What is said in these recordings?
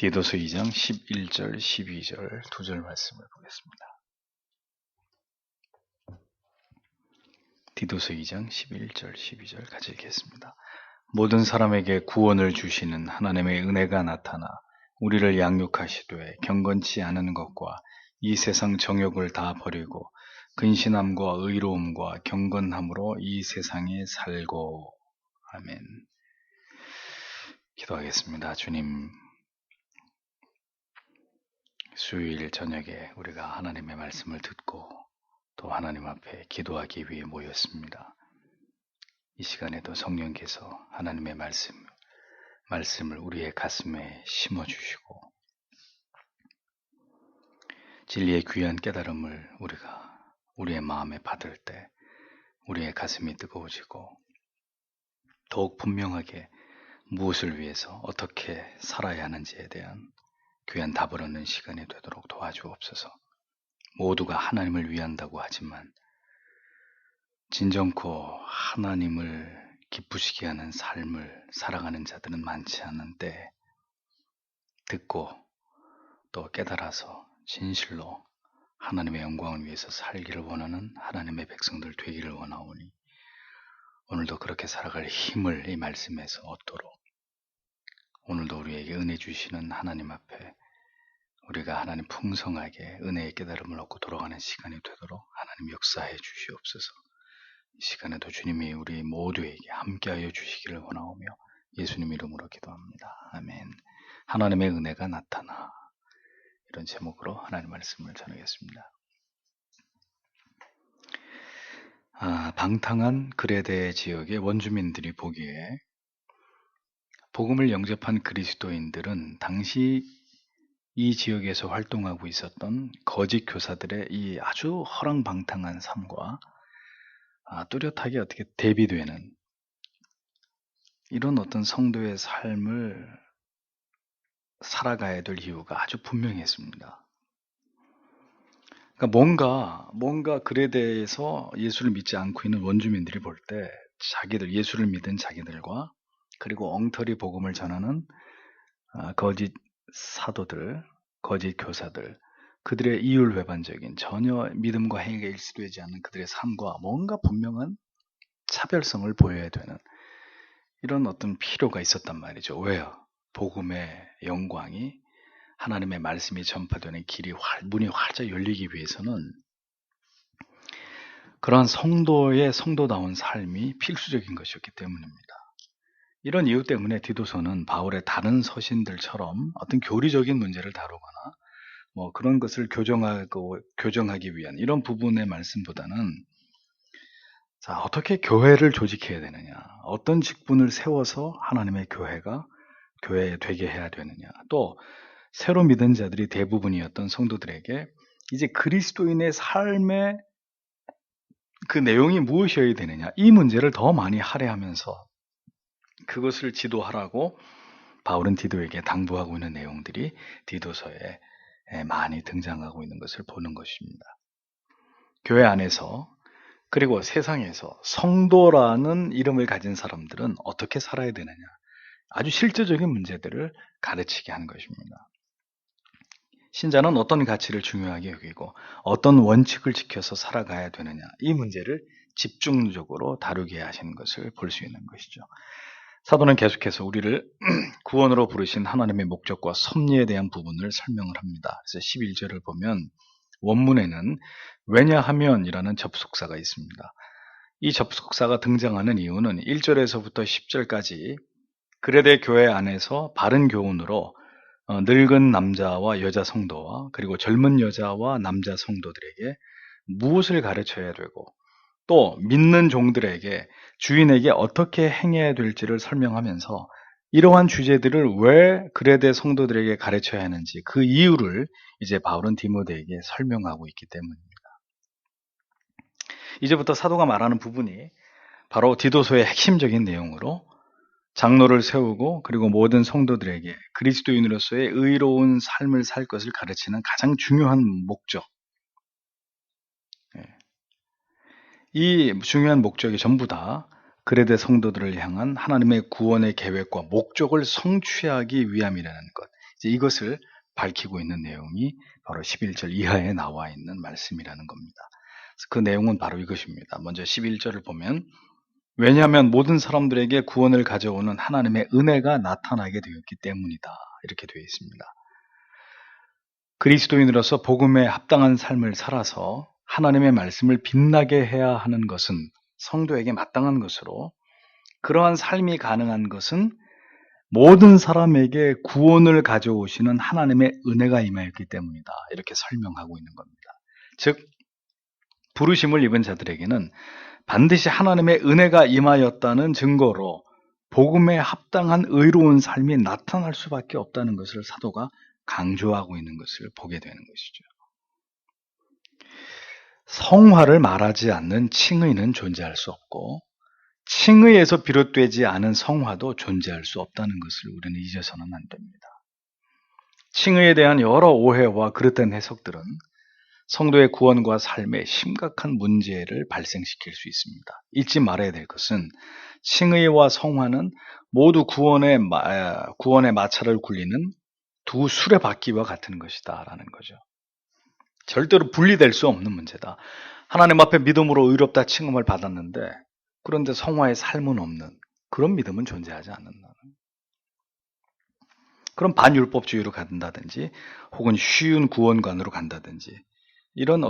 디도서 2장 11절, 12절 두 절 말씀을 보겠습니다. 디도서 2장 11절, 12절 같이 읽겠습니다. 모든 사람에게 구원을 주시는 하나님의 은혜가 나타나 우리를 양육하시되 경건치 않은 것과 이 세상 정욕을 다 버리고 근신함과 의로움과 경건함으로 이 세상에 살고. 아멘. 기도하겠습니다. 주님, 수요일 저녁에 우리가 하나님의 말씀을 듣고 또 하나님 앞에 기도하기 위해 모였습니다. 이 시간에도 성령께서 하나님의 말씀을 우리의 가슴에 심어주시고 진리의 귀한 깨달음을 우리가 우리의 마음에 받을 때 우리의 가슴이 뜨거워지고 더욱 분명하게 무엇을 위해서 어떻게 살아야 하는지에 대한 귀한 답을 얻는 시간이 되도록 도와주옵소서. 모두가 하나님을 위한다고 하지만 진정코 하나님을 기쁘시게 하는 삶을 살아가는 자들은 많지 않은데 듣고 또 깨달아서 진실로 하나님의 영광을 위해서 살기를 원하는 하나님의 백성들 되기를 원하오니 오늘도 그렇게 살아갈 힘을 이 말씀에서 얻도록 오늘도 우리에게 은혜 주시는 하나님 앞에 우리가 하나님 풍성하게 은혜의 깨달음을 얻고 돌아가는 시간이 되도록 하나님 역사해 주시옵소서. 이 시간에도 주님이 우리 모두에게 함께하여 주시기를 원하오며 예수님 이름으로 기도합니다. 아멘. 하나님의 은혜가 나타나, 이런 제목으로 하나님 말씀을 전하겠습니다. 방탕한 그레데 지역의 원주민들이 보기에 복음을 영접한 그리스도인들은 당시 이 지역에서 활동하고 있었던 거짓 교사들의 이 아주 허랑방탕한 삶과 뚜렷하게 어떻게 대비되는 이런 어떤 성도의 삶을 살아가야 될 이유가 아주 분명했습니다. 그러니까 뭔가 그레데에서 예수를 믿지 않고 있는 원주민들이 볼 때 자기들 예수를 믿은 자기들과 그리고 엉터리 복음을 전하는 거짓 사도들, 거짓 교사들, 그들의 이율배반적인 전혀 믿음과 행위가 일치되지 않는 그들의 삶과 뭔가 분명한 차별성을 보여야 되는 이런 어떤 필요가 있었단 말이죠. 왜요? 복음의 영광이 하나님의 말씀이 전파되는 문이 활짝 열리기 위해서는 그러한 성도의 성도다운 삶이 필수적인 것이었기 때문입니다. 이런 이유 때문에 디도서는 바울의 다른 서신들처럼 어떤 교리적인 문제를 다루거나 그런 것을 교정하기 위한 이런 부분의 말씀보다는 어떻게 교회를 조직해야 되느냐, 어떤 직분을 세워서 하나님의 교회 되게 해야 되느냐, 또 새로 믿은 자들이 대부분이었던 성도들에게 이제 그리스도인의 삶의 그 내용이 무엇이어야 되느냐, 이 문제를 더 많이 할애하면서 그것을 지도하라고 바울은 디도에게 당부하고 있는 내용들이 디도서에 많이 등장하고 있는 것을 보는 것입니다. 교회 안에서 그리고 세상에서 성도라는 이름을 가진 사람들은 어떻게 살아야 되느냐, 아주 실제적인 문제들을 가르치게 하는 것입니다. 신자는 어떤 가치를 중요하게 여기고 어떤 원칙을 지켜서 살아가야 되느냐, 이 문제를 집중적으로 다루게 하시는 것을 볼 수 있는 것이죠. 사도는 계속해서 우리를 구원으로 부르신 하나님의 목적과 섭리에 대한 부분을 설명을 합니다. 그래서 11절을 보면 원문에는 왜냐하면 이라는 접속사가 있습니다. 이 접속사가 등장하는 이유는 1절에서부터 10절까지 그레데 교회 안에서 바른 교훈으로 늙은 남자와 여자 성도와 그리고 젊은 여자와 남자 성도들에게 무엇을 가르쳐야 되고 또 믿는 종들에게 주인에게 어떻게 행해야 될지를 설명하면서 이러한 주제들을 왜 그레데 성도들에게 가르쳐야 하는지 그 이유를 이제 바울은 디모데에게 설명하고 있기 때문입니다. 이제부터 사도가 말하는 부분이 바로 디도서의 핵심적인 내용으로 장로를 세우고 그리고 모든 성도들에게 그리스도인으로서의 의로운 삶을 살 것을 가르치는 가장 중요한 목적, 이 중요한 목적이 전부 다 그레데 성도들을 향한 하나님의 구원의 계획과 목적을 성취하기 위함이라는 것, 이제 이것을 밝히고 있는 내용이 바로 11절 이하에 나와 있는 말씀이라는 겁니다. 그 내용은 바로 이것입니다. 먼저 11절을 보면 왜냐하면 모든 사람들에게 구원을 가져오는 하나님의 은혜가 나타나게 되었기 때문이다. 이렇게 되어 있습니다. 그리스도인으로서 복음에 합당한 삶을 살아서 하나님의 말씀을 빛나게 해야 하는 것은 성도에게 마땅한 것으로, 그러한 삶이 가능한 것은 모든 사람에게 구원을 가져오시는 하나님의 은혜가 임하였기 때문이다. 이렇게 설명하고 있는 겁니다. 즉 부르심을 입은 자들에게는 반드시 하나님의 은혜가 임하였다는 증거로 복음에 합당한 의로운 삶이 나타날 수밖에 없다는 것을 사도가 강조하고 있는 것을 보게 되는 것이죠. 성화를 말하지 않는 칭의는 존재할 수 없고 칭의에서 비롯되지 않은 성화도 존재할 수 없다는 것을 우리는 잊어서는 안 됩니다. 칭의에 대한 여러 오해와 그릇된 해석들은 성도의 구원과 삶에 심각한 문제를 발생시킬 수 있습니다. 잊지 말아야 될 것은 칭의와 성화는 모두 구원의 마차를 굴리는 두 수레바퀴와 같은 것이다 라는 거죠. 절대로 분리될 수 없는 문제다. 하나님 앞에 믿음으로 의롭다 칭함을 받았는데 그런데 성화의 삶은 없는 그런 믿음은 존재하지 않는다는. 그럼 반율법주의로 간다든지 혹은 쉬운 구원관으로 간다든지 이런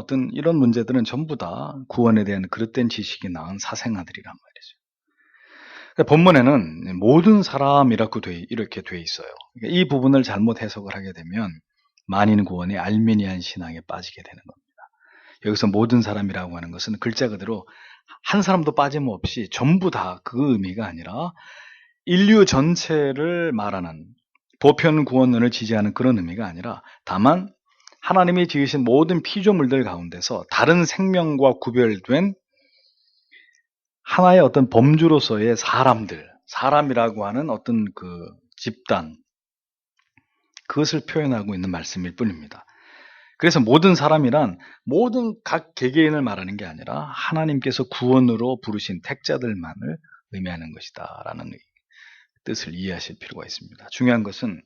문제들은 전부 다 구원에 대한 그릇된 지식이 낳은 사생아들이란 말이죠. 본문에는 모든 사람이라고 이렇게 돼 있어요. 이 부분을 잘못 해석을 하게 되면 만인 구원의 알미니안 신앙에 빠지게 되는 겁니다. 여기서 모든 사람이라고 하는 것은 글자 그대로 한 사람도 빠짐없이 전부 다 그 의미가 아니라 인류 전체를 말하는 보편 구원론을 지지하는 그런 의미가 아니라 다만 하나님이 지으신 모든 피조물들 가운데서 다른 생명과 구별된 하나의 어떤 범주로서의 사람이라고 하는 어떤 그 집단, 그것을 표현하고 있는 말씀일 뿐입니다. 그래서 모든 사람이란 모든 각 개개인을 말하는 게 아니라 하나님께서 구원으로 부르신 택자들만을 의미하는 것이다 라는 뜻을 이해하실 필요가 있습니다. 중요한 것은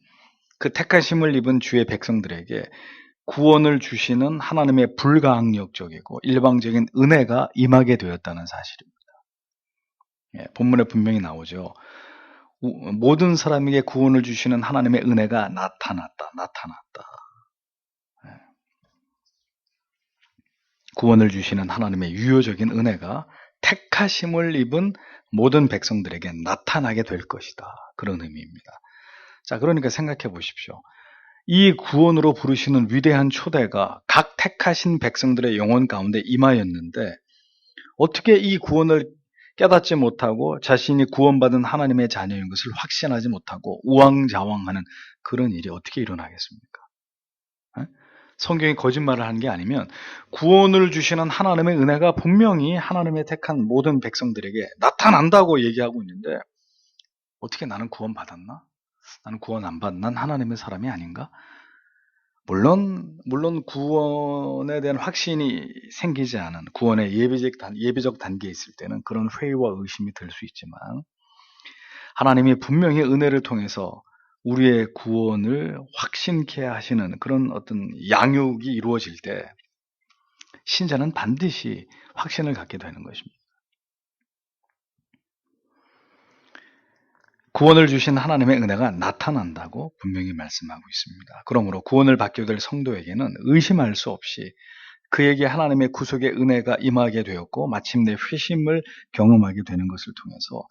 그 택하심을 입은 주의 백성들에게 구원을 주시는 하나님의 불가항력적이고 일방적인 은혜가 임하게 되었다는 사실입니다. 본문에 분명히 나오죠. 모든 사람에게 구원을 주시는 하나님의 은혜가 나타났다. 구원을 주시는 하나님의 유효적인 은혜가 택하심을 입은 모든 백성들에게 나타나게 될 것이다. 그런 의미입니다. 자, 그러니까 생각해 보십시오. 이 구원으로 부르시는 위대한 초대가 각 택하신 백성들의 영혼 가운데 임하였는데 어떻게 이 구원을 깨닫지 못하고 자신이 구원받은 하나님의 자녀인 것을 확신하지 못하고 우왕좌왕하는 그런 일이 어떻게 일어나겠습니까? 성경이 거짓말을 하는 게 아니면 구원을 주시는 하나님의 은혜가 분명히 하나님의 택한 모든 백성들에게 나타난다고 얘기하고 있는데 어떻게 나는 구원받았나? 나는 구원 안 받는 난 하나님의 사람이 아닌가? 물론 구원에 대한 확신이 생기지 않은 구원의 예비적 단계에 있을 때는 그런 회의와 의심이 들 수 있지만 하나님이 분명히 은혜를 통해서 우리의 구원을 확신케 하시는 그런 어떤 양육이 이루어질 때 신자는 반드시 확신을 갖게 되는 것입니다. 구원을 주신 하나님의 은혜가 나타난다고 분명히 말씀하고 있습니다. 그러므로 구원을 받게 될 성도에게는 의심할 수 없이 그에게 하나님의 구속의 은혜가 임하게 되었고 마침내 회심을 경험하게 되는 것을 통해서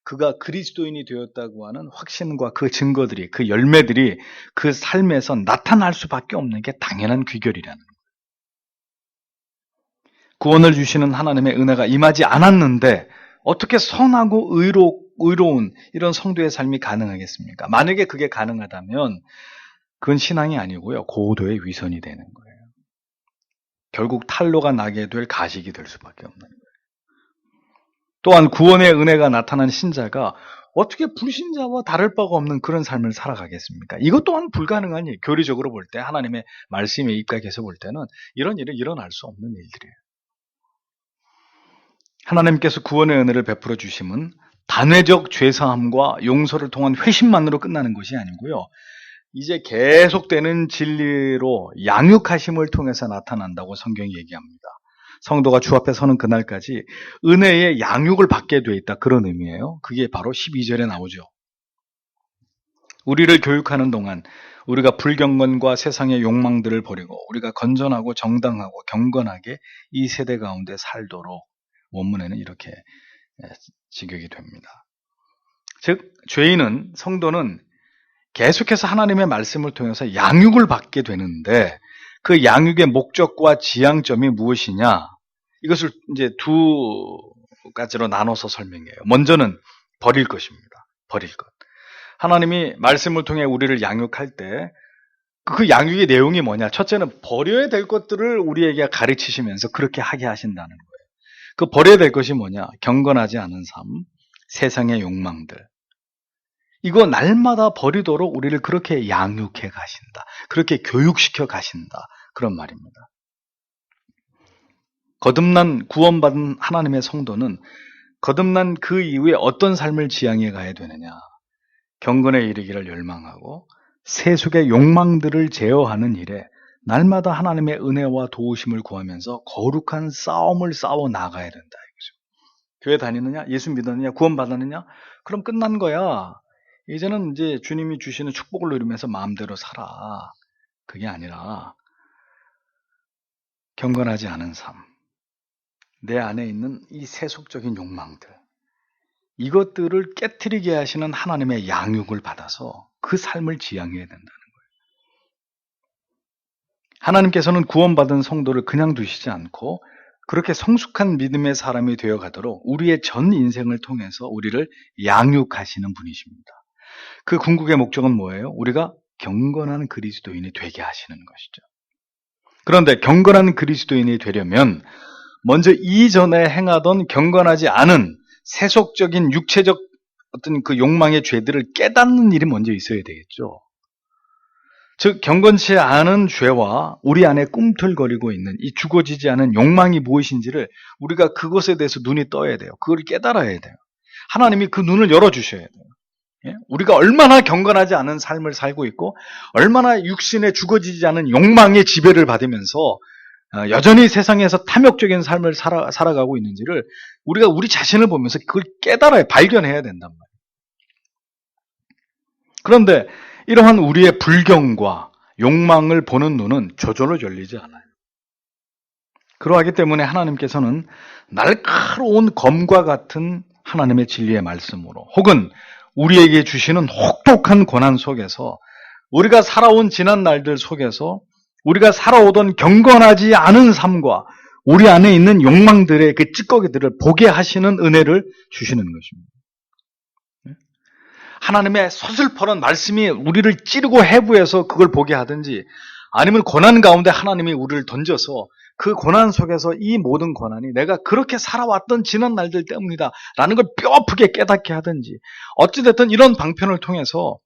그가 그리스도인이 되었다고 하는 확신과 그 증거들이, 그 열매들이 그 삶에서 나타날 수밖에 없는 게 당연한 귀결이라는 거예요. 구원을 주시는 하나님의 은혜가 임하지 않았는데 어떻게 선하고 의로운 이런 성도의 삶이 가능하겠습니까? 만약에 그게 가능하다면 그건 신앙이 아니고요. 고도의 위선이 되는 거예요. 결국 탄로가 나게 될 가식이 될 수밖에 없는 거예요. 또한 구원의 은혜가 나타난 신자가 어떻게 불신자와 다를 바가 없는 그런 삶을 살아가겠습니까? 이것 또한 불가능한 일, 교리적으로 볼 때 하나님의 말씀에 입각해서 볼 때는 이런 일은 일어날 수 없는 일들이에요. 하나님께서 구원의 은혜를 베풀어 주심은 단회적 죄사함과 용서를 통한 회심만으로 끝나는 것이 아니고요. 이제 계속되는 진리로 양육하심을 통해서 나타난다고 성경이 얘기합니다. 성도가 주 앞에 서는 그날까지 은혜의 양육을 받게 돼 있다. 그런 의미예요. 그게 바로 12절에 나오죠. 우리를 교육하는 동안 우리가 불경건과 세상의 욕망들을 버리고 우리가 건전하고 정당하고 경건하게 이 세대 가운데 살도록 원문에는 이렇게 직역이 됩니다. 즉 죄인은, 성도는 계속해서 하나님의 말씀을 통해서 양육을 받게 되는데 그 양육의 목적과 지향점이 무엇이냐? 이것을 이제 두 가지로 나눠서 설명해요. 먼저는 버릴 것입니다. 버릴 것. 하나님이 말씀을 통해 우리를 양육할 때 그 양육의 내용이 뭐냐? 첫째는 버려야 될 것들을 우리에게 가르치시면서 그렇게 하게 하신다는 거예요. 그 버려야 될 것이 뭐냐? 경건하지 않은 삶, 세상의 욕망들. 이거 날마다 버리도록 우리를 그렇게 양육해 가신다. 그렇게 교육시켜 가신다. 그런 말입니다. 거듭난 구원받은 하나님의 성도는 거듭난 그 이후에 어떤 삶을 지향해 가야 되느냐? 경건에 이르기를 열망하고 세속의 욕망들을 제어하는 일에 날마다 하나님의 은혜와 도우심을 구하면서 거룩한 싸움을 싸워 나가야 된다. 이거죠. 교회 다니느냐? 예수 믿었느냐? 구원받았느냐? 그럼 끝난 거야. 이제는 이제 주님이 주시는 축복을 누리면서 마음대로 살아. 그게 아니라 경건하지 않은 삶, 내 안에 있는 이 세속적인 욕망들, 이것들을 깨트리게 하시는 하나님의 양육을 받아서 그 삶을 지향해야 된다는 거예요. 하나님께서는 구원받은 성도를 그냥 두시지 않고 그렇게 성숙한 믿음의 사람이 되어가도록 우리의 전 인생을 통해서 우리를 양육하시는 분이십니다. 그 궁극의 목적은 뭐예요? 우리가 경건한 그리스도인이 되게 하시는 것이죠. 그런데 경건한 그리스도인이 되려면 먼저 이전에 행하던 경건하지 않은 세속적인 육체적 어떤 그 욕망의 죄들을 깨닫는 일이 먼저 있어야 되겠죠. 즉 경건치 않은 죄와 우리 안에 꿈틀거리고 있는 이 죽어지지 않은 욕망이 무엇인지를 우리가 그것에 대해서 눈이 떠야 돼요. 그걸 깨달아야 돼요. 하나님이 그 눈을 열어주셔야 돼요. 우리가 얼마나 경건하지 않은 삶을 살고 있고 얼마나 육신에 죽어지지 않은 욕망의 지배를 받으면서 여전히 세상에서 탐욕적인 삶을 살아가고 있는지를 우리가 우리 자신을 보면서 그걸 깨달아야, 발견해야 된단 말이에요. 그런데 이러한 우리의 불경과 욕망을 보는 눈은 저절로 열리지 않아요. 그러하기 때문에 하나님께서는 날카로운 검과 같은 하나님의 진리의 말씀으로 혹은 우리에게 주시는 혹독한 고난 속에서 우리가 살아온 지난 날들 속에서 우리가 살아오던 경건하지 않은 삶과 우리 안에 있는 욕망들의 그 찌꺼기들을 보게 하시는 은혜를 주시는 것입니다. 하나님의 서슬퍼런 말씀이 우리를 찌르고 해부해서 그걸 보게 하든지 아니면 고난 가운데 하나님이 우리를 던져서 그 고난 속에서 이 모든 고난이 내가 그렇게 살아왔던 지난 날들 때문이다 라는 걸 뼈아프게 깨닫게 하든지 어찌됐든 이런 방편을 통해서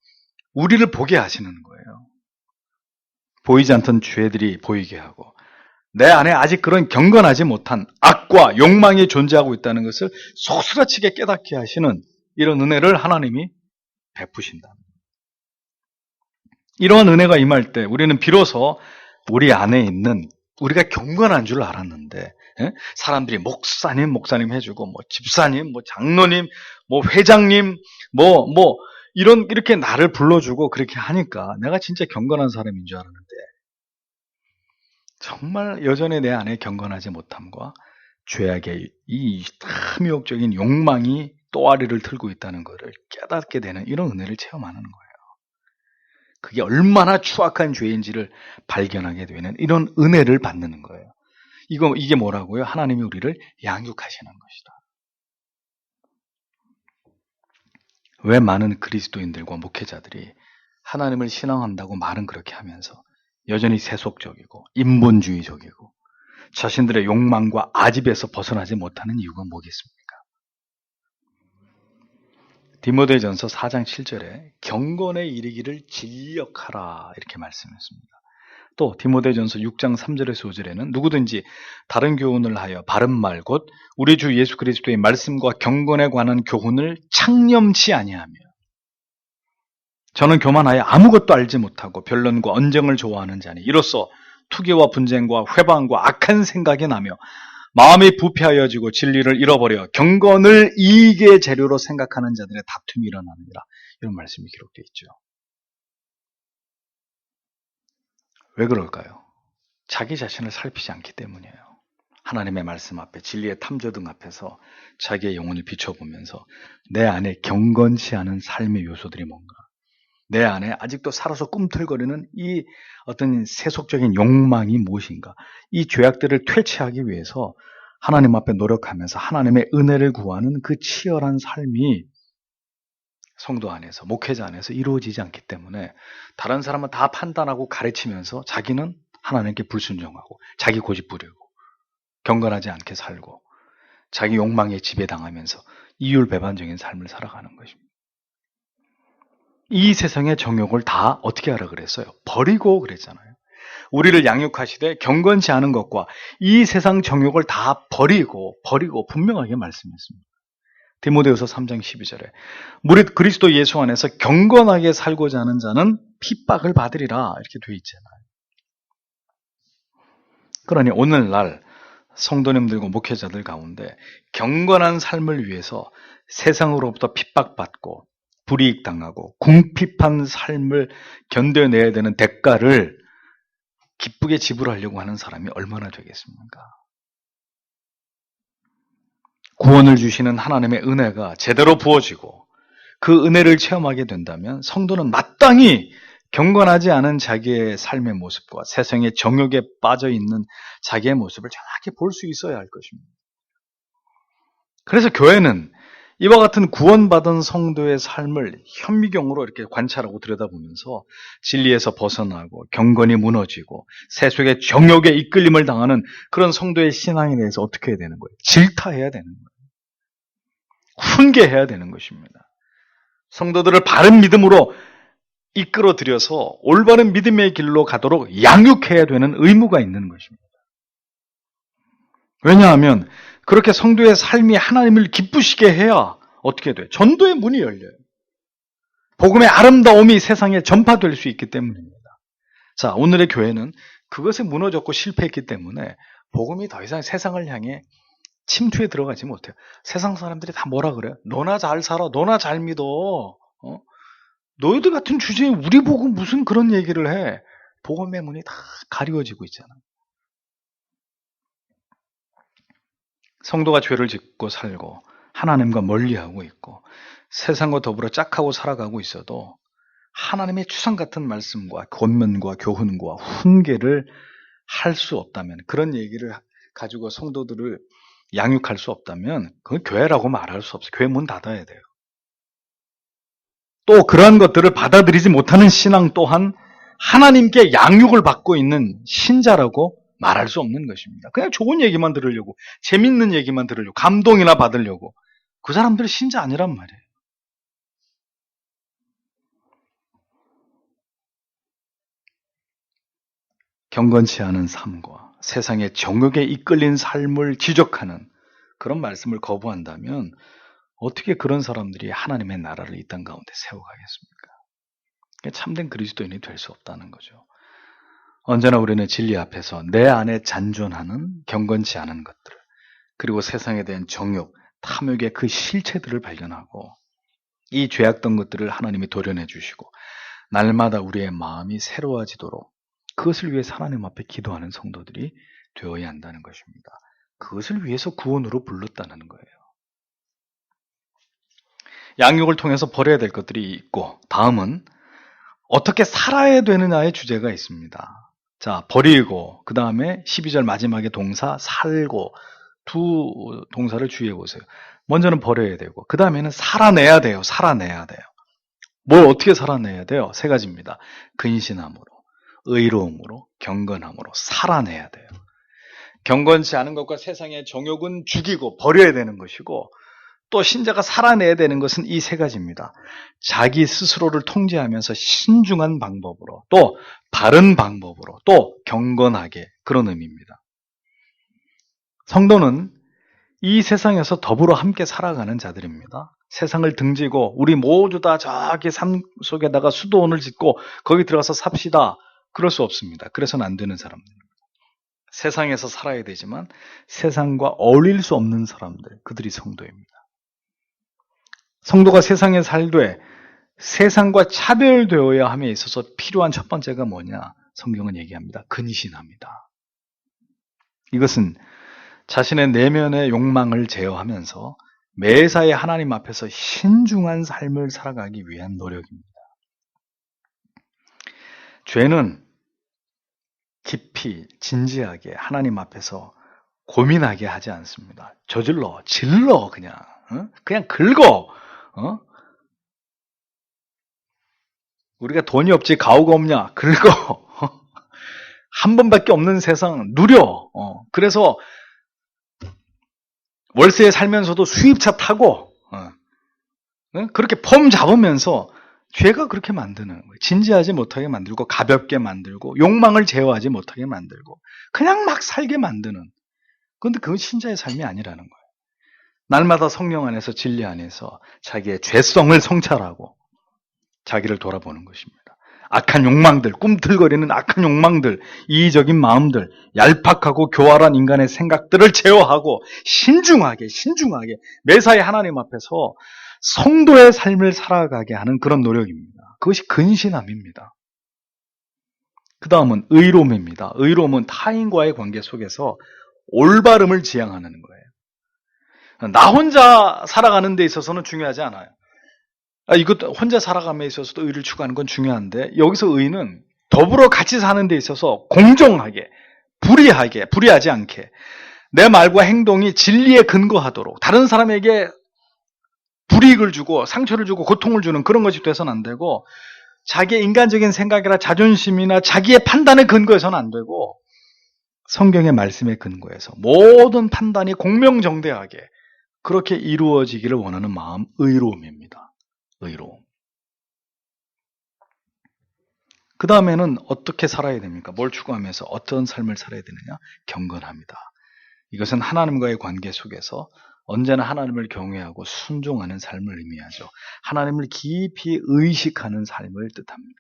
우리를 보게 하시는 거예요. 보이지 않던 죄들이 보이게 하고 내 안에 아직 그런 경건하지 못한 악과 욕망이 존재하고 있다는 것을 소스라치게 깨닫게 하시는 이런 은혜를 하나님이 베푸신다. 이러한 은혜가 임할 때 우리는 비로소 우리 안에 있는 우리가 경건한 줄 알았는데 사람들이 목사님 해주고 뭐 집사님, 뭐 장로님, 뭐 회장님, 뭐 이렇게 나를 불러주고 그렇게 하니까 내가 진짜 경건한 사람인 줄 알았는데 정말 여전히 내 안에 경건하지 못함과 죄악의 이 탐욕적인 욕망이 또아리를 틀고 있다는 것을 깨닫게 되는 이런 은혜를 체험하는 거예요. 그게 얼마나 추악한 죄인지를 발견하게 되는 이런 은혜를 받는 거예요. 이게 뭐라고요? 하나님이 우리를 양육하시는 것이다. 왜 많은 그리스도인들과 목회자들이 하나님을 신앙한다고 말은 그렇게 하면서 여전히 세속적이고 인본주의적이고 자신들의 욕망과 아집에서 벗어나지 못하는 이유가 뭐겠습니까? 디모데전서 4장 7절에 경건에 이르기를 진력하라 이렇게 말씀했습니다. 또 디모데전서 6장 3절에서 5절에는 누구든지 다른 교훈을 하여 바른 말 곧 우리 주 예수 그리스도의 말씀과 경건에 관한 교훈을 창념치 아니하며 저는 교만하여 아무것도 알지 못하고 변론과 언쟁을 좋아하는 자니 이로써 투기와 분쟁과 회방과 악한 생각이 나며 마음이 부패하여지고 진리를 잃어버려 경건을 이익의 재료로 생각하는 자들의 다툼이 일어나느니라. 이런 말씀이 기록되어 있죠. 왜 그럴까요? 자기 자신을 살피지 않기 때문이에요. 하나님의 말씀 앞에 진리의 탐조등 앞에서 자기의 영혼을 비춰보면서 내 안에 경건치 않은 삶의 요소들이 뭔가, 내 안에 아직도 살아서 꿈틀거리는 이 어떤 세속적인 욕망이 무엇인가, 이 죄악들을 퇴치하기 위해서 하나님 앞에 노력하면서 하나님의 은혜를 구하는 그 치열한 삶이 성도 안에서, 목회자 안에서 이루어지지 않기 때문에 다른 사람은 다 판단하고 가르치면서 자기는 하나님께 불순종하고 자기 고집 부리고 경건하지 않게 살고 자기 욕망에 지배당하면서 이율배반적인 삶을 살아가는 것입니다. 이 세상의 정욕을 다 어떻게 하라 그랬어요? 버리고 그랬잖아요. 우리를 양육하시되 경건치 않은 것과 이 세상 정욕을 다 버리고 분명하게 말씀했습니다. 디모데후서 3장 12절에 무릇 그리스도 예수 안에서 경건하게 살고자 하는 자는 핍박을 받으리라 이렇게 되어 있잖아요. 그러니 오늘날 성도님들과 목회자들 가운데 경건한 삶을 위해서 세상으로부터 핍박받고 불이익당하고 궁핍한 삶을 견뎌내야 되는 대가를 기쁘게 지불하려고 하는 사람이 얼마나 되겠습니까? 구원을 주시는 하나님의 은혜가 제대로 부어지고 그 은혜를 체험하게 된다면 성도는 마땅히 경건하지 않은 자기의 삶의 모습과 세상의 정욕에 빠져 있는 자기의 모습을 정확히 볼 수 있어야 할 것입니다. 그래서 교회는 이와 같은 구원받은 성도의 삶을 현미경으로 이렇게 관찰하고 들여다보면서 진리에서 벗어나고 경건이 무너지고 세속의 정욕에 이끌림을 당하는 그런 성도의 신앙에 대해서 어떻게 해야 되는 거예요? 질타해야 되는 거예요. 훈계해야 되는 것입니다. 성도들을 바른 믿음으로 이끌어들여서 올바른 믿음의 길로 가도록 양육해야 되는 의무가 있는 것입니다. 왜냐하면 그렇게 성도의 삶이 하나님을 기쁘시게 해야 어떻게 돼요? 전도의 문이 열려요. 복음의 아름다움이 세상에 전파될 수 있기 때문입니다. 자, 오늘의 교회는 그것에 무너졌고 실패했기 때문에 복음이 더 이상 세상을 향해 침투에 들어가지 못해요. 세상 사람들이 다 뭐라 그래요? 너나 잘 살아, 너나 잘 믿어. 너희들 같은 주제에 우리 보고 무슨 그런 얘기를 해. 복음의 문이 다 가리워지고 있잖아. 성도가 죄를 짓고 살고 하나님과 멀리하고 있고 세상과 더불어 짝하고 살아가고 있어도 하나님의 추상 같은 말씀과 권면과 교훈과 훈계를 할 수 없다면, 그런 얘기를 가지고 성도들을 양육할 수 없다면 그건 교회라고 말할 수 없어요. 교회 문 닫아야 돼요. 또 그러한 것들을 받아들이지 못하는 신앙 또한 하나님께 양육을 받고 있는 신자라고 말할 수 없는 것입니다. 그냥 좋은 얘기만 들으려고, 재밌는 얘기만 들으려고, 감동이나 받으려고, 그 사람들은 신자 아니란 말이에요. 경건치 않은 삶과 세상의 정욕에 이끌린 삶을 지적하는 그런 말씀을 거부한다면 어떻게 그런 사람들이 하나님의 나라를 이 땅 가운데 세워가겠습니까? 참된 그리스도인이 될 수 없다는 거죠. 언제나 우리는 진리 앞에서 내 안에 잔존하는 경건치 않은 것들, 그리고 세상에 대한 정욕, 탐욕의 그 실체들을 발견하고 이 죄악된 것들을 하나님이 도려내 주시고 날마다 우리의 마음이 새로워지도록 그것을 위해 하나님 앞에 기도하는 성도들이 되어야 한다는 것입니다. 그것을 위해서 구원으로 불렀다는 거예요. 양육을 통해서 버려야 될 것들이 있고, 다음은 어떻게 살아야 되느냐의 주제가 있습니다. 자, 버리고, 그 다음에 12절 마지막에 동사 살고, 두 동사를 주의해 보세요. 먼저는 버려야 되고, 그 다음에는 살아내야 돼요. 살아내야 돼요. 뭘 어떻게 살아내야 돼요? 세 가지입니다. 근신함으로, 의로움으로, 경건함으로 살아내야 돼요. 경건치 않은 것과 세상의 정욕은 죽이고 버려야 되는 것이고, 또 신자가 살아내야 되는 것은 이 세 가지입니다. 자기 스스로를 통제하면서 신중한 방법으로, 또 바른 방법으로, 또 경건하게, 그런 의미입니다. 성도는 이 세상에서 더불어 함께 살아가는 자들입니다. 세상을 등지고 우리 모두 다 저기 삶 속에다가 수도원을 짓고 거기 들어가서 삽시다. 그럴 수 없습니다. 그래서는 안 되는 사람들입니다. 세상에서 살아야 되지만 세상과 어울릴 수 없는 사람들, 그들이 성도입니다. 성도가 세상에 살되 세상과 차별되어야 함에 있어서 필요한 첫 번째가 뭐냐? 성경은 얘기합니다. 근신합니다. 이것은 자신의 내면의 욕망을 제어하면서 매사에 하나님 앞에서 신중한 삶을 살아가기 위한 노력입니다. 죄는 깊이 진지하게 하나님 앞에서 고민하게 하지 않습니다. 저질러, 질러 그냥 긁어. 우리가 돈이 없지 가오가 없냐? 긁어. 한 번밖에 없는 세상 누려. 그래서 월세에 살면서도 수입차 타고 그렇게 폼 잡으면서 죄가 그렇게 만드는 거예요. 진지하지 못하게 만들고 가볍게 만들고 욕망을 제어하지 못하게 만들고 그냥 막 살게 만드는. 그런데 그건 신자의 삶이 아니라는 거예요. 날마다 성령 안에서 진리 안에서 자기의 죄성을 성찰하고 자기를 돌아보는 것입니다. 악한 욕망들, 꿈틀거리는 악한 욕망들, 이의적인 마음들, 얄팍하고 교활한 인간의 생각들을 제어하고 신중하게 매사에 하나님 앞에서 성도의 삶을 살아가게 하는 그런 노력입니다. 그것이 근신함입니다. 그 다음은 의로움입니다. 의로움은 타인과의 관계 속에서 올바름을 지향하는 거예요. 나 혼자 살아가는 데 있어서는 중요하지 않아요. 이것도 혼자 살아감에 있어서도 의를 추구하는 건 중요한데 여기서 의는 더불어 같이 사는 데 있어서 공정하게, 불의하지 않게 내 말과 행동이 진리에 근거하도록 다른 사람에게 불이익을 주고 상처를 주고 고통을 주는 그런 것이 돼서는 안 되고 자기의 인간적인 생각이나 자존심이나 자기의 판단에 근거해서는 안 되고 성경의 말씀에 근거해서 모든 판단이 공명정대하게 그렇게 이루어지기를 원하는 마음, 의로움입니다. 의로움. 그 다음에는 어떻게 살아야 됩니까? 뭘 추구하면서 어떤 삶을 살아야 되느냐? 경건합니다. 이것은 하나님과의 관계 속에서 언제나 하나님을 경외하고 순종하는 삶을 의미하죠. 하나님을 깊이 의식하는 삶을 뜻합니다.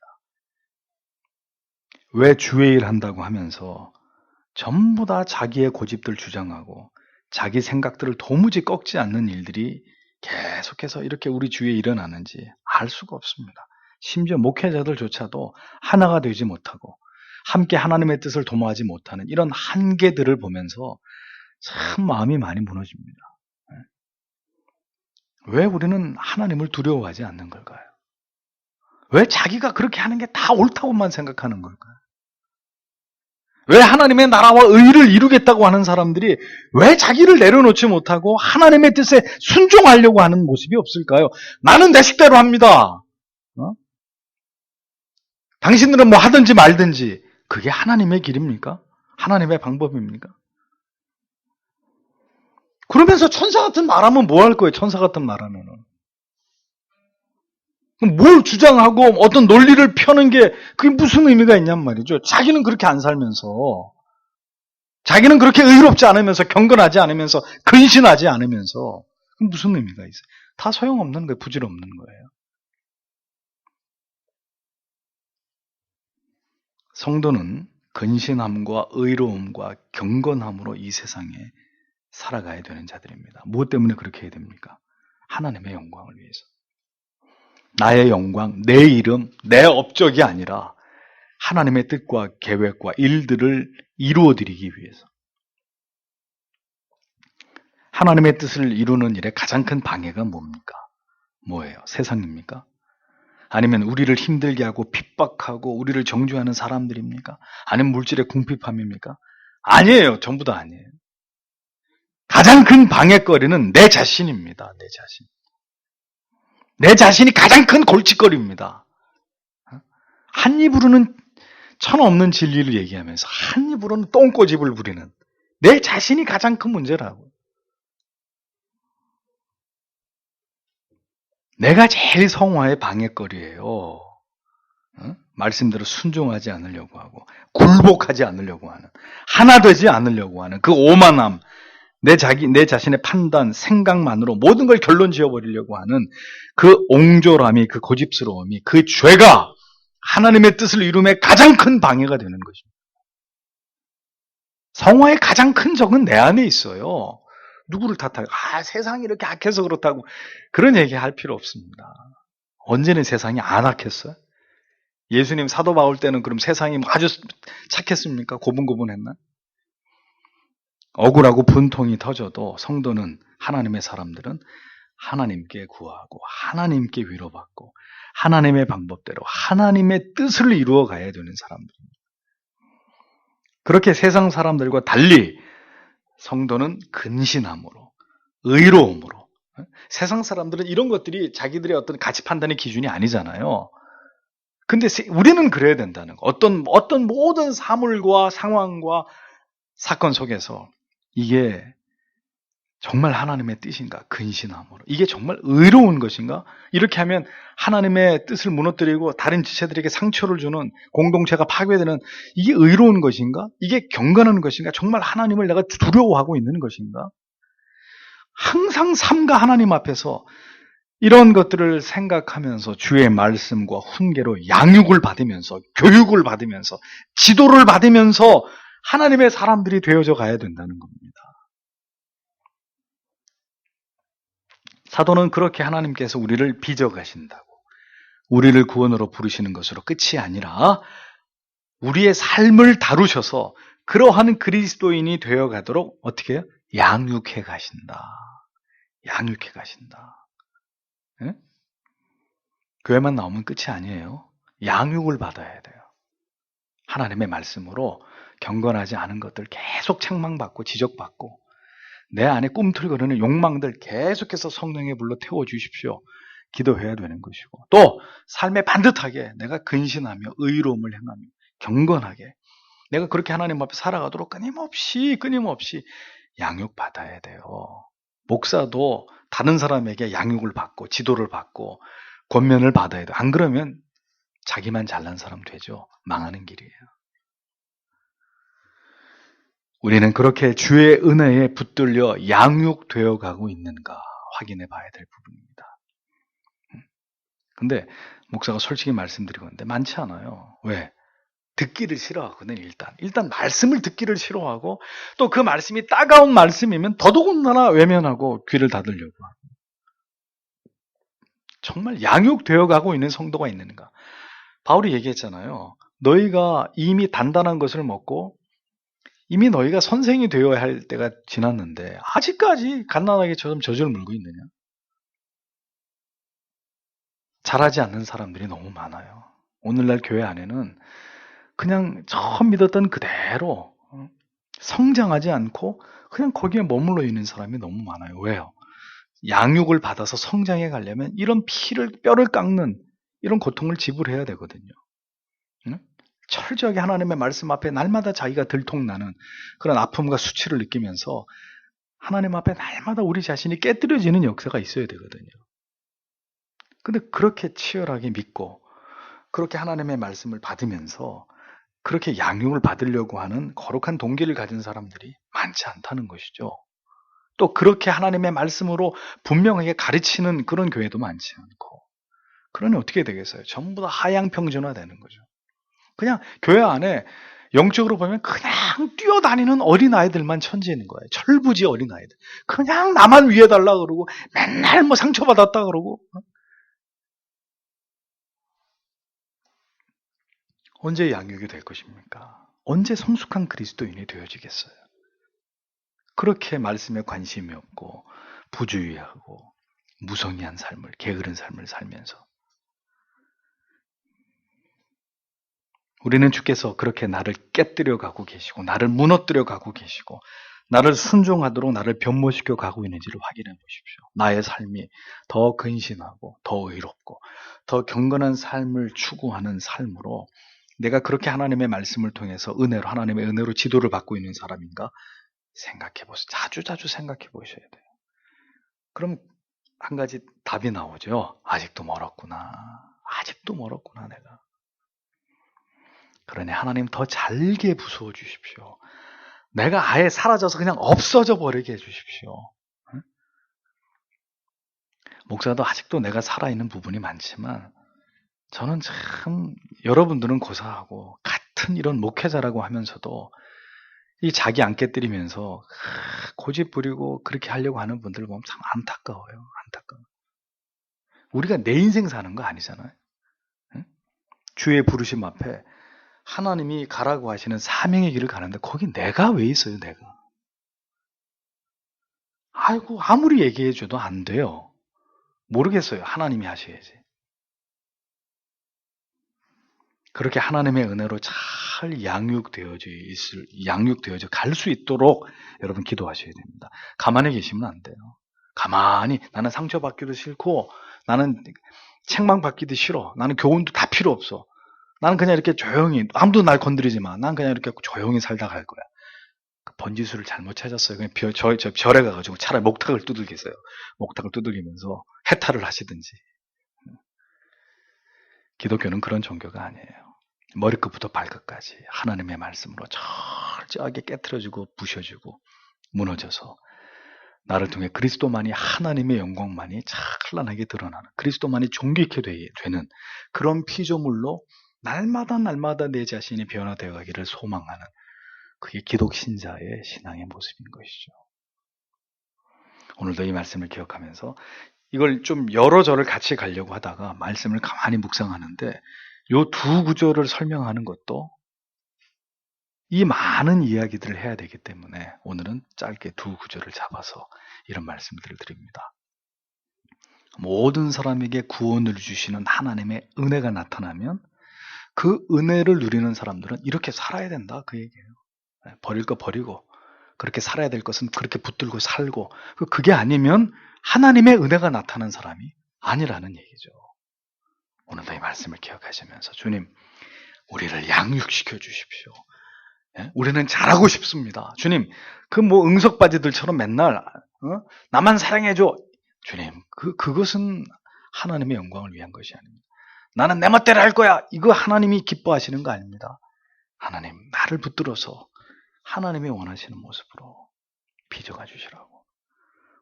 왜 주의 일 한다고 하면서 전부 다 자기의 고집들 주장하고 자기 생각들을 도무지 꺾지 않는 일들이 계속해서 이렇게 우리 주위에 일어나는지 알 수가 없습니다. 심지어 목회자들조차도 하나가 되지 못하고 함께 하나님의 뜻을 도모하지 못하는 이런 한계들을 보면서 참 마음이 많이 무너집니다. 왜 우리는 하나님을 두려워하지 않는 걸까요? 왜 자기가 그렇게 하는 게 다 옳다고만 생각하는 걸까요? 왜 하나님의 나라와 의를 이루겠다고 하는 사람들이 왜 자기를 내려놓지 못하고 하나님의 뜻에 순종하려고 하는 모습이 없을까요? 나는 내 식대로 합니다. 당신들은 뭐 하든지 말든지 그게 하나님의 길입니까? 하나님의 방법입니까? 그러면서 천사 같은 말하면 뭐 할 거예요? 천사 같은 말하면은. 뭘 주장하고 어떤 논리를 펴는 게 그게 무슨 의미가 있냔 말이죠. 자기는 그렇게 안 살면서 자기는 그렇게 의롭지 않으면서 경건하지 않으면서 근신하지 않으면서 그럼 무슨 의미가 있어요? 다 소용없는 거예요. 부질없는 거예요. 성도는 근신함과 의로움과 경건함으로 이 세상에 살아가야 되는 자들입니다. 무엇 때문에 그렇게 해야 됩니까? 하나님의 영광을 위해서. 나의 영광, 내 이름, 내 업적이 아니라 하나님의 뜻과 계획과 일들을 이루어드리기 위해서. 하나님의 뜻을 이루는 일에 가장 큰 방해가 뭡니까? 뭐예요? 세상입니까? 아니면 우리를 힘들게 하고 핍박하고 우리를 정죄하는 사람들입니까? 아니면 물질의 궁핍함입니까? 아니에요. 전부 다 아니에요. 가장 큰 방해거리는 내 자신입니다. 내 자신. 내 자신이 가장 큰 골칫거리입니다. 한 입으로는 천 없는 진리를 얘기하면서 한 입으로는 똥꼬집을 부리는 내 자신이 가장 큰 문제라고. 내가 제일 성화의 방해거리예요. 말씀대로 순종하지 않으려고 하고 굴복하지 않으려고 하는 하나 되지 않으려고 하는 그 오만함, 내 자신의 판단, 생각만으로 모든 걸 결론 지어버리려고 하는 그 옹졸함이, 그 고집스러움이, 그 죄가 하나님의 뜻을 이룸에 가장 큰 방해가 되는 것입니다. 성화의 가장 큰 적은 내 안에 있어요. 누구를 탓하고, 세상이 이렇게 악해서 그렇다고 그런 얘기 할 필요 없습니다. 언제는 세상이 안 악했어요? 예수님 사도 바울 때는 그럼 세상이 아주 착했습니까? 고분고분했나? 억울하고 분통이 터져도 성도는, 하나님의 사람들은 하나님께 구하고 하나님께 위로받고 하나님의 방법대로 하나님의 뜻을 이루어 가야 되는 사람들입니다. 그렇게 세상 사람들과 달리 성도는 근신함으로, 의로움으로. 세상 사람들은 이런 것들이 자기들의 어떤 가치 판단의 기준이 아니잖아요. 근데 우리는 그래야 된다는 거. 어떤 모든 사물과 상황과 사건 속에서 이게 정말 하나님의 뜻인가? 근신함으로. 이게 정말 의로운 것인가? 이렇게 하면 하나님의 뜻을 무너뜨리고 다른 지체들에게 상처를 주는, 공동체가 파괴되는, 이게 의로운 것인가? 이게 경건한 것인가? 정말 하나님을 내가 두려워하고 있는 것인가? 항상 삶과 하나님 앞에서 이런 것들을 생각하면서 주의 말씀과 훈계로 양육을 받으면서, 교육을 받으면서, 지도를 받으면서 하나님의 사람들이 되어져 가야 된다는 겁니다. 사도는 그렇게 하나님께서 우리를 빚어가신다고, 우리를 구원으로 부르시는 것으로 끝이 아니라 우리의 삶을 다루셔서 그러한 그리스도인이 되어가도록 어떻게 해요? 양육해 가신다. 양육해 가신다. 네? 교회만 나오면 끝이 아니에요. 양육을 받아야 돼요. 하나님의 말씀으로 경건하지 않은 것들 계속 책망받고 지적받고, 내 안에 꿈틀거리는 욕망들 계속해서 성령의 불로 태워주십시오. 기도해야 되는 것이고, 또 삶에 반듯하게 내가 근신하며 의로움을 행하며 경건하게 내가 그렇게 하나님 앞에 살아가도록 끊임없이 양육받아야 돼요. 목사도 다른 사람에게 양육을 받고 지도를 받고 권면을 받아야 돼요. 안 그러면 자기만 잘난 사람 되죠. 망하는 길이에요. 우리는 그렇게 주의 은혜에 붙들려 양육되어 가고 있는가 확인해 봐야 될 부분입니다. 근데 목사가 솔직히 말씀드리건데 많지 않아요. 왜? 듣기를 싫어하거든요. 일단 말씀을 듣기를 싫어하고, 또 그 말씀이 따가운 말씀이면 더더군다나 외면하고 귀를 닫으려고 하고. 정말 양육되어 가고 있는 성도가 있는가? 바울이 얘기했잖아요. 너희가 이미 단단한 것을 먹고 이미 너희가 선생이 되어야 할 때가 지났는데 아직까지 갓난아기 처럼 젖을 물고 있느냐? 잘하지 않는 사람들이 너무 많아요. 오늘날 교회 안에는 그냥 처음 믿었던 그대로 성장하지 않고 그냥 거기에 머물러 있는 사람이 너무 많아요. 왜요? 양육을 받아서 성장해 가려면 이런 뼈를 깎는 이런 고통을 지불해야 되거든요. 응? 철저하게 하나님의 말씀 앞에 날마다 자기가 들통나는 그런 아픔과 수치를 느끼면서 하나님 앞에 날마다 우리 자신이 깨뜨려지는 역사가 있어야 되거든요. 근데 그렇게 치열하게 믿고 그렇게 하나님의 말씀을 받으면서 그렇게 양육을 받으려고 하는 거룩한 동기를 가진 사람들이 많지 않다는 것이죠. 또 그렇게 하나님의 말씀으로 분명하게 가르치는 그런 교회도 많지 않고, 그러니 어떻게 되겠어요? 전부 다 하향평준화되는 거죠. 그냥 교회 안에 영적으로 보면 그냥 뛰어다니는 어린아이들만 천지는 거예요. 철부지 어린아이들. 그냥 나만 위해달라 그러고 맨날 뭐 상처받았다 그러고. 언제 양육이 될 것입니까? 언제 성숙한 그리스도인이 되어지겠어요? 그렇게 말씀에 관심이 없고 부주의하고 무성의한 삶을, 게으른 삶을 살면서 우리는 주께서 그렇게 나를 깨뜨려 가고 계시고 나를 무너뜨려 가고 계시고 나를 순종하도록 나를 변모시켜 가고 있는지를 확인해 보십시오. 나의 삶이 더 근신하고 더 의롭고 더 경건한 삶을 추구하는 삶으로 내가 그렇게 하나님의 말씀을 통해서 하나님의 은혜로 지도를 받고 있는 사람인가 생각해 보세요. 자주 생각해 보셔야 돼요. 그럼 한 가지 답이 나오죠. 아직도 멀었구나. 내가. 그러니 하나님 더 잘게 부수어 주십시오. 내가 아예 사라져서 그냥 없어져 버리게 해주십시오. 응? 목사도 아직도 내가 살아있는 부분이 많지만 저는 참 여러분들은 고사하고 같은 이런 목회자라고 하면서도 이 자기 안 깨뜨리면서 고집 부리고 그렇게 하려고 하는 분들 보면 참 안타까워요. 안타까워. 우리가 내 인생 사는 거 아니잖아요. 응? 주의 부르심 앞에 하나님이 가라고 하시는 사명의 길을 가는데 거기 내가 왜 있어요, 내가. 아이고, 아무리 얘기해줘도 안 돼요. 모르겠어요. 하나님이 하셔야지. 그렇게 하나님의 은혜로 잘 양육되어져 갈 수 있도록 여러분 기도하셔야 됩니다. 가만히 계시면 안 돼요. 가만히 나는 상처받기도 싫고 나는 책망받기도 싫어. 나는 교훈도 다 필요 없어. 나는 그냥 이렇게 조용히 아무도 날 건드리지 마. 난 그냥 이렇게 조용히 살다 갈 거야. 그 번지수를 잘못 찾았어요. 그냥 저 절에 가가지고 차라리 목탁을 두들기세요. 목탁을 두들기면서 해탈을 하시든지. 기독교는 그런 종교가 아니에요. 머리끝부터 발끝까지 하나님의 말씀으로 철저하게 깨트려주고 부셔주고 무너져서 나를 통해 그리스도만이 하나님의 영광만이 찬란하게 드러나는 그리스도만이 존귀케 되는 그런 피조물로 날마다 내 자신이 변화되어 가기를 소망하는 그게 기독신자의 신앙의 모습인 것이죠. 오늘도 이 말씀을 기억하면서 이걸 좀 여러 절을 같이 가려고 하다가 말씀을 가만히 묵상하는데 요 두 구절을 설명하는 것도 이 많은 이야기들을 해야 되기 때문에 오늘은 짧게 두 구절을 잡아서 이런 말씀들을 드립니다. 모든 사람에게 구원을 주시는 하나님의 은혜가 나타나면 그 은혜를 누리는 사람들은 이렇게 살아야 된다 그 얘기예요. 버릴 거 버리고 그렇게 살아야 될 것은 그렇게 붙들고 살고 그게 아니면 하나님의 은혜가 나타난 사람이 아니라는 얘기죠. 오늘도 이 말씀을 기억하시면서 주님 우리를 양육시켜 주십시오. 우리는 잘하고 싶습니다. 주님 그 뭐 응석바지들처럼 맨날 나만 사랑해줘. 주님 그것은 하나님의 영광을 위한 것이 아닙니다. 나는 내 멋대로 할 거야. 이거 하나님이 기뻐하시는 거 아닙니다. 하나님 나를 붙들어서 하나님이 원하시는 모습으로 빚어가 주시라고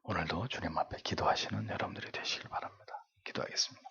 오늘도 주님 앞에 기도하시는 여러분들이 되시길 바랍니다. 기도하겠습니다.